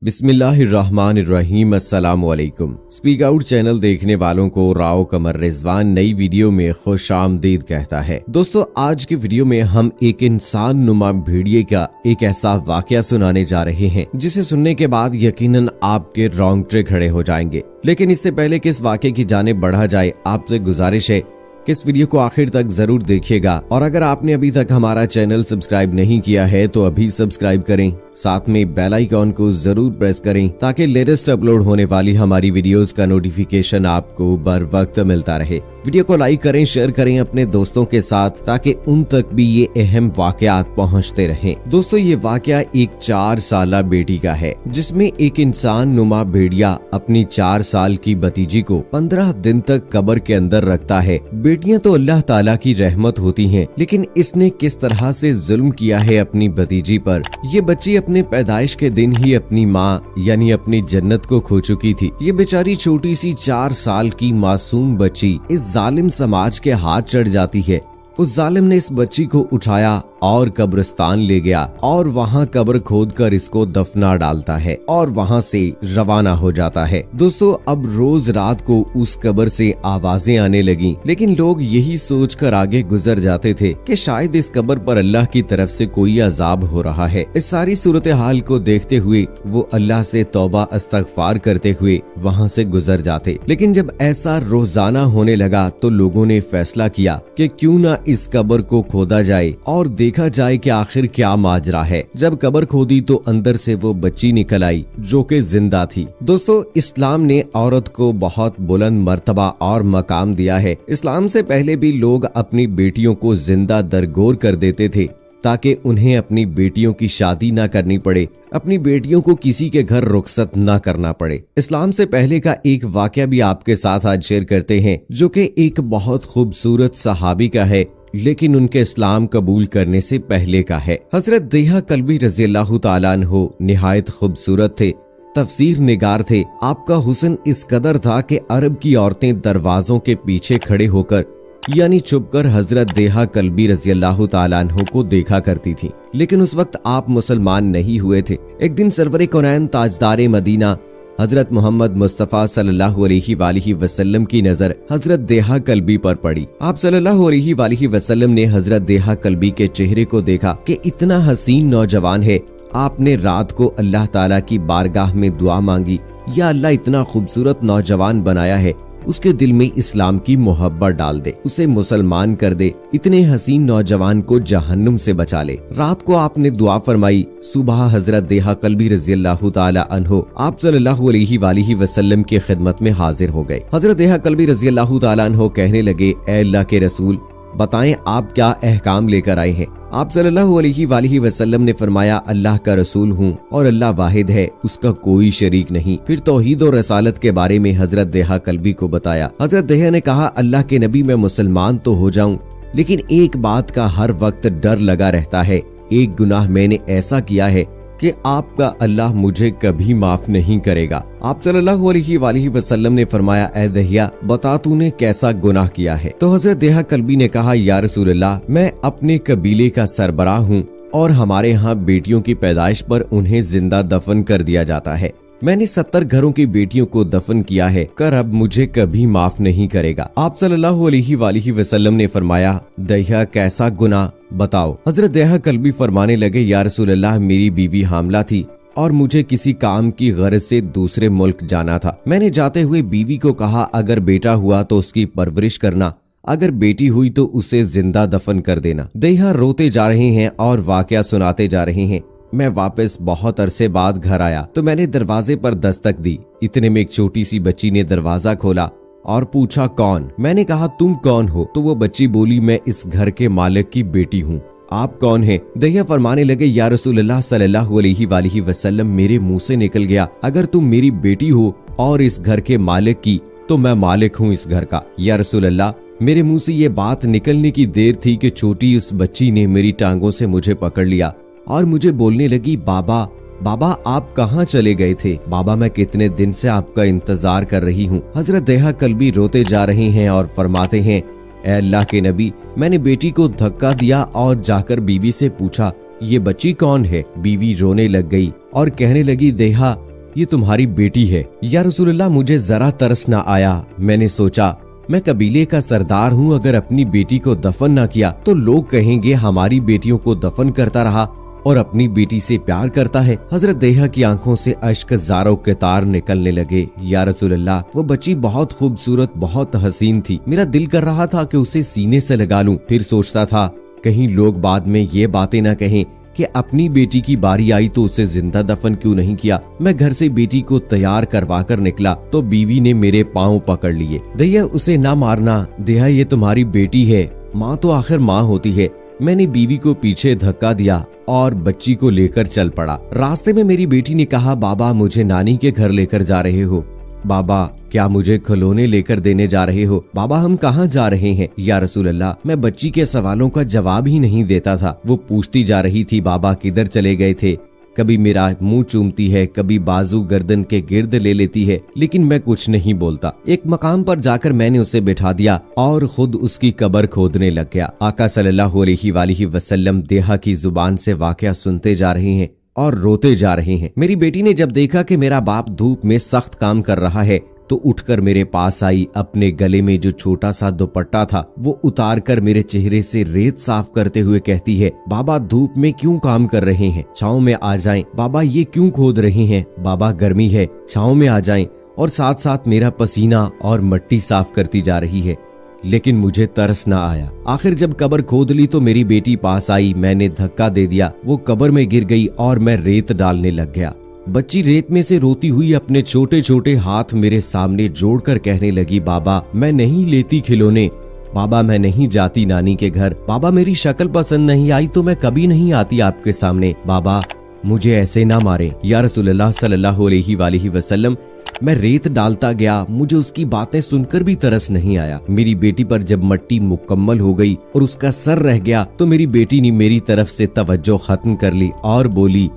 बिस्मिल्लाहिर्रहमानिर्रहीम। अस्सलामुअलैकुम। Speak out channel देखने वालों को राव कमर रिजवान नई वीडियो में खुश आमदीद कहता है। दोस्तों, आज की वीडियो में हम एक इंसान नुमा भेड़िए का एक ऐसा वाकया सुनाने जा रहे हैं जिसे सुनने के बाद यकीनन आपके रोंगटे खड़े हो जाएंगे। लेकिन इससे पहले कि इस वाकये की जानिब बढ़ा जाए, आपसे गुजारिश है कि इस वीडियो को आखिर तक जरूर देखिएगा और अगर आपने अभी तक हमारा चैनल सब्सक्राइब नहीं किया है तो अभी सब्सक्राइब करें, साथ में बेल आइकॉन को जरूर प्रेस करें ताकि लेटेस्ट अपलोड होने वाली हमारी वीडियोस का नोटिफिकेशन आपको बर वक्त मिलता रहे। वीडियो को लाइक करें, शेयर करें अपने दोस्तों के साथ ताकि उन तक भी ये अहम वाकयात पहुंचते रहें। दोस्तों, ये वाकया एक 4 साला बेटी का है जिसमें एक इंसान नुमा भेड़िया अपनी 4 साल की भतीजी को 15 दिन तक कब्र के अंदर रखता है। बेटियां तो अल्लाह ताला की रहमत होती हैं, लेकिन इसने किस तरह से जुल्म किया है अपनी भतीजी पर। ये बच्ची अपने पैदाइश के दिन ही अपनी माँ यानी अपनी जन्नत को खो चुकी थी। ये बेचारी छोटी सी 4 साल की मासूम बच्ची इस जालिम समाज के हाथ चढ़ जाती है। उस जालिम ने इस बच्ची को उठाया और कब्रिस्तान ले गया और वहाँ कब्र खोदकर इसको दफना डालता है और वहाँ से रवाना हो जाता है। दोस्तों, अब रोज रात को उस कब्र से आवाजें आने लगी, लेकिन लोग यही सोचकर आगे गुजर जाते थे कि शायद इस कब्र पर अल्लाह की तरफ से कोई अजाब हो रहा है। इस सारी सूरत हाल को देखते हुए वो अल्लाह से तौबा इस्तगफार करते हुए वहाँ से गुजर जाते। लेकिन जब ऐसा रोजाना होने लगा तो लोगों ने फैसला किया कि क्यों ना इस कब्र को खोदा जाए और देखा जाए कि आखिर क्या माजरा है। जब कब्र खोदी तो अंदर से वो बच्ची निकल आई जो कि जिंदा थी। दोस्तों, इस्लाम ने औरत को बहुत बुलंद मर्तबा और मकाम दिया है। इस्लाम से पहले भी लोग अपनी बेटियों को जिंदा दरगोर कर देते थे ताकि उन्हें अपनी बेटियों की शादी न करनी पड़े, अपनी बेटियों को किसी के घर रुखसत न करना पड़े। इस्लाम से पहले का एक वाकया भी आपके साथ आज शेयर करते हैं जो कि एक बहुत खूबसूरत सहाबी का है, लेकिन उनके इस्लाम कबूल करने से पहले का है। हजरत देहा कल्बी रज़ियल्लाहु ताला अन्हु निहायत खूबसूरत थे, तफसीर निगार थे। आपका हुस्न इस कदर था कि अरब की औरतें दरवाजों के पीछे खड़े होकर यानी छुपकर हजरत देहा कल्बी रज़ियल्लाहु ताला अन्हु को देखा करती थी। लेकिन उस वक्त आप मुसलमान नहीं हुए थे। एक दिन सरवरे कौनैन ताजदारे मदीना हजरत मोहम्मद मुस्तफ़ा सल्लल्लाहु अलैहि वसल्लम की नजर हजरत देहा कल्बी पर पड़ी। आप सल्लल्लाहु अलैहि वसल्लम ने हजरत देहा कल्बी के चेहरे को देखा कि इतना हसीन नौजवान है। आपने रात को अल्लाह ताला की बारगाह में दुआ मांगी, या अल्लाह इतना खूबसूरत नौजवान बनाया है, उसके दिल में इस्लाम की मोहब्बत डाल दे, उसे मुसलमान कर दे, इतने हसीन नौजवान को जहन्नुम से बचा ले। रात को आपने दुआ फरमाई। सुबह हजरत देहा कल्बी रज़ियल्लाहु ताला अन्हु आप सल्लल्लाहु अलैहि वसल्लम की खिदमत में हाजिर हो गए। हजरत देहा कल्बी रज़ियल्लाहु ताला अन्हु कहने लगे, ए अल्लाह के रसूल, बताएं आप क्या अहकाम लेकर आए हैं। आप सल्लल्लाहु अलैहि वसल्लम ने फरमाया, अल्लाह का रसूल हूँ और अल्लाह वाहिद है, उसका कोई शरीक नहीं। फिर तौहीद और रसालत के बारे में हजरत देहा कल्बी को बताया। हजरत देहा ने कहा, अल्लाह के नबी, मैं मुसलमान तो हो जाऊं, लेकिन एक बात का हर वक्त डर लगा रहता है। एक गुनाह मैंने ऐसा किया है कि आपका अल्लाह मुझे कभी माफ नहीं करेगा। आप सल्लल्लाहु अलैहि वसल्लम ने फरमाया, ए दहिया, बता तूने कैसा गुनाह किया है। तो हजरत देहा कल्बी ने कहा, या रसूलल्लाह, मैं अपने कबीले का सरबराह हूँ और हमारे यहाँ बेटियों की पैदाइश पर उन्हें जिंदा दफन कर दिया जाता है। मैंने 70 घरों की बेटियों को दफन किया है, कर अब मुझे कभी माफ नहीं करेगा। आप सल्लल्लाहु अलैहि वसल्लम ने फरमाया, दहिया, कैसा गुनाह बताओ। हजरत देहा कल्बी फरमाने लगे, या रसूलल्लाह, मेरी बीवी हामला थी और मुझे किसी काम की गरज से दूसरे मुल्क जाना था। मैंने जाते हुए बीवी को कहा, अगर बेटा हुआ तो उसकी परवरिश करना, अगर बेटी हुई तो उसे जिंदा दफन कर देना। देहा रोते जा रहे हैं और वाकया सुनाते जा रहे हैं। मैं वापस बहुत अरसे बाद घर आया तो मैंने दरवाजे पर दस्तक दी। इतने में एक छोटी सी बच्ची ने दरवाजा खोला और पूछा, कौन? मैंने कहा, तुम कौन हो? तो वो बच्ची बोली, मैं इस घर के मालिक की बेटी हूँ। आप कौन हैं? दहिया फरमाने लगे, या रसूलल्लाह सल्लल्लाहु अलैहि वसल्लम, मेरे मुंह से निकल गया, अगर तुम मेरी बेटी हो और इस घर के मालिक की, तो मैं मालिक हूँ इस घर का। या रसूलल्लाह, मेरे मुंह से ये बात निकलने की देर थी कि छोटी उस बच्ची ने मेरी टांगों से मुझे पकड़ लिया और मुझे बोलने लगी, बाबा बाबा, आप कहाँ चले गए थे? बाबा, मैं कितने दिन से आपका इंतजार कर रही हूँ। हजरत देहा कल्बी रोते जा रहे हैं और फरमाते हैं, ए अल्लाह के नबी, मैंने बेटी को धक्का दिया और जाकर बीवी से पूछा, ये बच्ची कौन है? बीवी रोने लग गई और कहने लगी, देहा, ये तुम्हारी बेटी है। या रसूलुल्लाह, मुझे जरा तरस न आया। मैंने सोचा मैं कबीले का सरदार हूँ, अगर अपनी बेटी को दफन न किया तो लोग कहेंगे हमारी बेटियों को दफन करता रहा और अपनी बेटी से प्यार करता है। हजरत देहा की आंखों से अश्क ज़ारों के तार निकलने लगे। या रसूलल्लाह, वो बच्ची बहुत खूबसूरत, बहुत हसीन थी। मेरा दिल कर रहा था कि उसे सीने से लगा लूं। फिर सोचता था कहीं लोग बाद में ये बातें न कहें कि अपनी बेटी की बारी आई तो उसे जिंदा दफन क्यों नहीं किया। मैं घर से बेटी को तैयार करवा कर निकला तो बीवी ने मेरे पाँव पकड़ लिए। दैया, उसे ना मारना। देहा, ये तुम्हारी बेटी है, माँ तो आखिर माँ होती है। मैंने बीवी को पीछे धक्का दिया और बच्ची को लेकर चल पड़ा। रास्ते में मेरी बेटी ने कहा, बाबा मुझे नानी के घर लेकर जा रहे हो? बाबा, क्या मुझे खिलौने लेकर देने जा रहे हो? बाबा, हम कहाँ जा रहे हैं? या रसूलल्लाह, मैं बच्ची के सवालों का जवाब ही नहीं देता था। वो पूछती जा रही थी, बाबा किधर चले गए थे? कभी मेरा मुंह चूमती है, कभी बाजू गर्दन के गिर्द ले लेती है, लेकिन मैं कुछ नहीं बोलता। एक मकाम पर जाकर मैंने उसे बिठा दिया और खुद उसकी कब्र खोदने लग गया। आका सल्लल्लाहु अलैहि वसल्लम देहा की जुबान से वाकया सुनते जा रहे हैं और रोते जा रहे हैं। मेरी बेटी ने जब देखा कि मेरा बाप धूप में सख्त काम कर रहा है तो उठकर मेरे पास आई। अपने गले में जो छोटा सा दुपट्टा था वो उतार कर मेरे चेहरे से रेत साफ करते हुए कहती है, बाबा धूप में क्यों काम कर रहे हैं? छाँव में आ जाएं। बाबा, ये क्यों खोद रहे हैं? बाबा, गर्मी है, छाँव में आ जाएं। और साथ साथ मेरा पसीना और मिट्टी साफ करती जा रही है। लेकिन मुझे तरस न आया। आखिर जब कब्र खोद ली तो मेरी बेटी पास आई। मैंने धक्का दे दिया, वो कब्र में गिर गई और मैं रेत डालने लग गया। बच्ची रेत में से रोती हुई अपने छोटे छोटे हाथ मेरे सामने जोड़कर कहने लगी, बाबा मैं नहीं लेती खिलौने। बाबा, मैं नहीं जाती नानी के घर। बाबा, मेरी शक्ल पसंद नहीं आई तो मैं कभी नहीं आती आपके सामने। बाबा, मुझे ऐसे ना मारे। या रसूलल्लाह सल्लल्लाहु अलैहि वसल्लम, मैं रेत डालता गया, मुझे उसकी बातें सुनकर भी तरस नहीं आया। मेरी बेटी पर जब मिट्टी मुकम्मल हो गई और उसका सर रह गया तो मेरी बेटी ने मेरी तरफ से तवज्जो खत्म कर ली और बोली,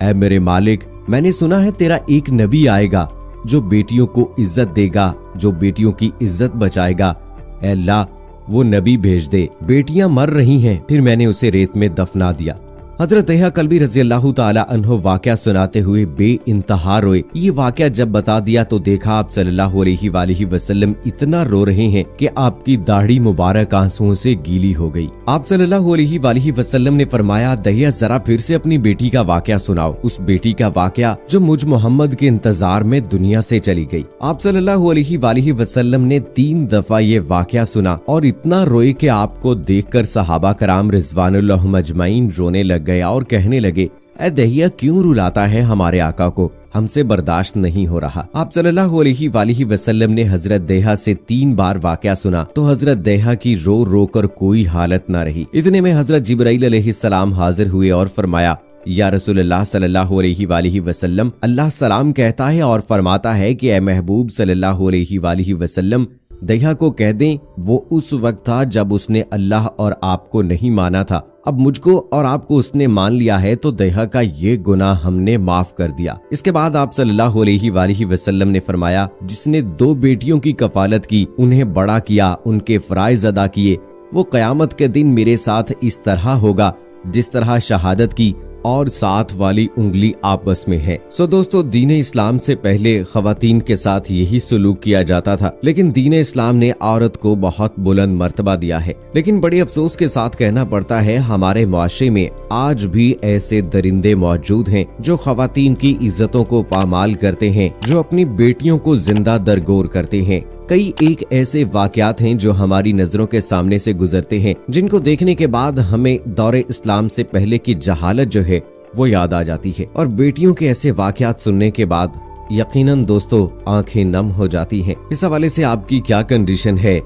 ऐ मेरे मालिक, मैंने सुना है तेरा एक नबी आएगा जो बेटियों को इज्जत देगा, जो बेटियों की इज्जत बचाएगा। ऐ अल्लाह, वो नबी भेज दे, बेटियां मर रही हैं। फिर मैंने उसे रेत में दफना दिया। हजरत दहिया कल्बी रजी अल्लाह ताला अन्हु वाकया सुनाते हुए बेइंतहा रोए। ये वाकया जब बता दिया तो देखा आप सल्लल्लाहु अलैहि वसल्लम इतना रो रहे हैं कि आपकी दाढ़ी मुबारक आंसुओं से गीली हो गई। आप सल्लल्लाहु अलैहि वसल्लम ने फरमाया, दहिया जरा फिर से अपनी बेटी का वाकया सुनाओ, उस बेटी का वाकया जो मुझ मोहम्मद के इंतजार में दुनिया से चली गई। आप सल्लल्लाहु अलैहि वसल्लम ने 3 दफा ये वाकया सुना और इतना रोए कि आपको देखकर सहाबा कराम रिजवानुल्लाह अजमाइन रोने लग गया और कहने लगे, ऐ दहिया क्यों रुलाता है हमारे आका को, हमसे बर्दाश्त नहीं हो रहा। आप सल्लल्लाहु अलैहि वसल्लम ने हजरत देहा से 3 बार वाकया सुना तो हजरत देहा की रो रो कर कोई हालत न रही। इतने में हजरत जिब्राइल अलैहिस्सलाम हाजिर हुए और फरमाया, या रसूलुल्लाह सल्लल्लाहु अलैहि वसल्लम, अल्लाह सलाम कहता है और फरमाता है कि ऐ महबूब सल्लल्लाहु अलैहि वसल्लम, दहिया को कह दें वो उस वक्त था जब उसने अल्लाह और आपको नहीं माना था। अब मुझको और आपको उसने मान लिया है तो दहिया का ये गुनाह हमने माफ कर दिया। इसके बाद आप सल्लल्लाहु अलैहि वसल्लम ने फरमाया, जिसने 2 बेटियों की कफालत की, उन्हें बड़ा किया, उनके फराइज अदा किए, वो कयामत के दिन मेरे साथ इस तरह होगा जिस तरह शहादत की और साथ वाली उंगली आपस में है। सो दोस्तों, दीन इस्लाम से पहले खवातीन के साथ यही सलूक किया जाता था, लेकिन दीन इस्लाम ने औरत को बहुत बुलंद मर्तबा दिया है। लेकिन बड़े अफसोस के साथ कहना पड़ता है, हमारे मुआशरे में आज भी ऐसे दरिंदे मौजूद हैं जो खवातीन की इज्जतों को पामाल करते हैं, जो अपनी बेटियों को जिंदा दरगोर करते हैं। कई एक ऐसे वाकयात हैं जो हमारी नजरों के सामने से गुजरते हैं, जिनको देखने के बाद हमें दौरे इस्लाम से पहले की जहालत जो है वो याद आ जाती है। और बेटियों के ऐसे वाकयात सुनने के बाद यकीनन दोस्तों आंखें नम हो जाती हैं। इस हवाले से आपकी क्या कंडीशन है,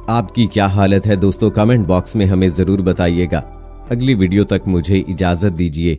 आपकी क्या हालत है दोस्तों, कमेंट बॉक्स में हमें जरूर बताइएगा। अगली वीडियो तक मुझे इजाजत दीजिए।